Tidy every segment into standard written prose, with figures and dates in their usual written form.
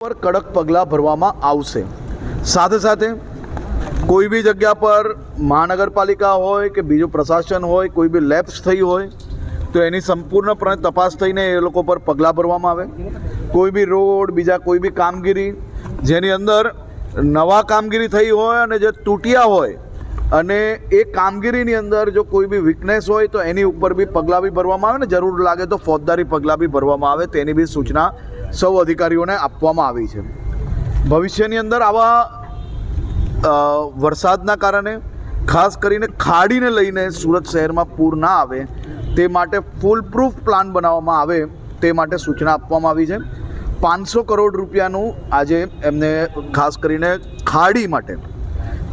પર કડક પગલાં ભરવામાં આવશે। સાથે સાથે કોઈ બી જગ્યા પર મહાનગરપાલિકા હોય કે બીજું પ્રશાસન હોય, કોઈ બી લેપ્સ થઈ હોય તો એની સંપૂર્ણપણે તપાસ થઈને એ લોકો પર પગલાં ભરવામાં આવે। કોઈ બી રોડ, બીજા કોઈ બી કામગીરી જેની અંદર નવા કામગીરી થઈ હોય અને જે તૂટ્યા હોય અને એ કામગીરીની અંદર જો કોઈ બી વીકનેસ હોય તો એની ઉપર બી પગલાં બી ભરવામાં આવે ને જરૂર લાગે તો ફોજદારી પગલાં બી ભરવામાં આવે, તેની બી સૂચના સૌ અધિકારીઓને આપવામાં આવી છે। ભવિષ્યની અંદર આવા વરસાદના કારણે ખાસ કરીને ખાડીને લઈને સુરત શહેરમાં પૂર ના આવે તે માટે ફૂલ પ્રૂફ પ્લાન બનાવવામાં આવે તે માટે સૂચના આપવામાં આવી છે। 500 કરોડ રૂપિયાનું આજે એમને ખાસ કરીને ખાડી માટે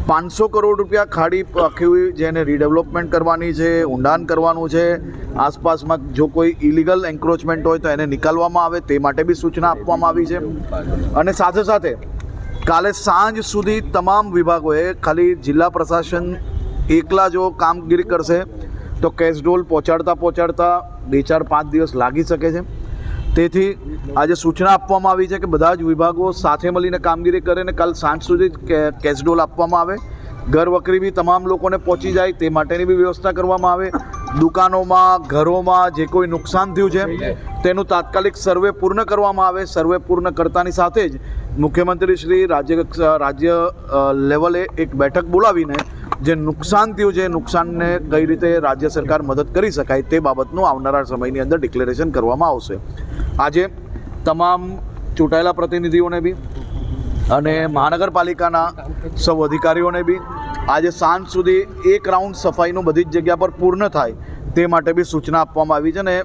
500 કરોડ રૂપિયા ખાડી આખી જેને રીડેવલપમેન્ટ કરવાની છે, ઊંડાણ કરવાનું છે, આસપાસમાં જો કોઈ ઇલીગલ એન્ક્રોચમેન્ટ હોય તો એને નિકાલવામાં આવે તે માટે બી સૂચના આપવામાં આવી છે। અને સાથે સાથે કાલે સાંજ સુધી તમામ વિભાગોએ ખાલી જિલ્લા પ્રશાસન એકલા જો કામગીરી કરશે તો કેશડોલ પહોંચાડતા 2-4-5 દિવસ લાગી શકે છે। તેથી આજે સૂચના આપવામાં આવી છે કે બધા જ વિભાગો સાથે મળીને કામગીરી કરે ને કાલ સાંજ સુધી કેશડોલ આપવામાં આવે, ઘર વખરી બી તમામ લોકોને પહોંચી જાય તે માટેની બી વ્યવસ્થા કરવામાં આવે। દુકાનોમાં, ઘરોમાં જે કોઈ નુકસાન થયું છે તેનું તાત્કાલિક સર્વે પૂર્ણ કરવામાં આવે। સર્વે પૂર્ણ કરતાની સાથે જ મુખ્યમંત્રી શ્રી રાજ્ય લેવલે એક બેઠક બોલાવીને જે નુકસાન થયું છે નુકસાનને કઈ રીતે રાજ્ય સરકાર મદદ કરી શકાય તે બાબતનું આવનારા સમયની અંદર ડિક્લેરેશન કરવામાં આવશે। આજે તમામ ચૂંટાયેલા પ્રતિનિધિઓને બી અને મહાનગરપાલિકાના સૌ અધિકારીઓને બી આજે સાંજ સુધી એક રાઉન્ડ સફાઈનું બધી જ જગ્યા પર પૂર્ણ થાય તે માટે બી સૂચના આપવામાં આવી છે। અને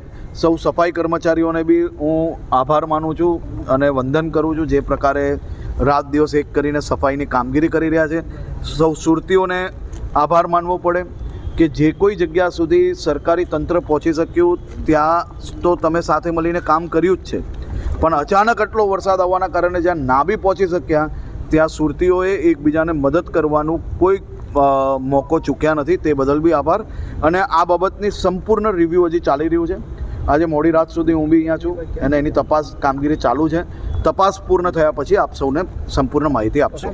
સૌ સફાઈ કર્મચારીઓને બી હું આભાર માનું છું અને વંદન કરું છું જે પ્રકારે રાત દિવસ એક કરીને સફાઈની કામગીરી કરી રહ્યા છે। સૌ સુરતીઓને આભાર માનવો પડે કે જે કોઈ જગ્યા સુધી સરકારી તંત્ર પહોંચી શક્યું ત્યાં તો તમે સાથે મળીને કામ કર્યું જ છે, પણ અચાનક આટલો વરસાદ આવવાના કારણે જ્યાં ના બી પહોંચી શક્યા ત્યાં સુરતીઓએ એકબીજાને મદદ કરવાનું કોઈ મોકો ચૂક્યા નથી, તે બદલ બી આભાર। અને આ બાબતની સંપૂર્ણ રિવ્યૂ હજી ચાલી રહ્યું છે। આજે મોડી રાત સુધી હું બી અહીંયા છું અને એની તપાસ કામગીરી ચાલુ છે। તપાસ પૂર્ણ થયા પછી આપ સૌને સંપૂર્ણ માહિતી આપશું।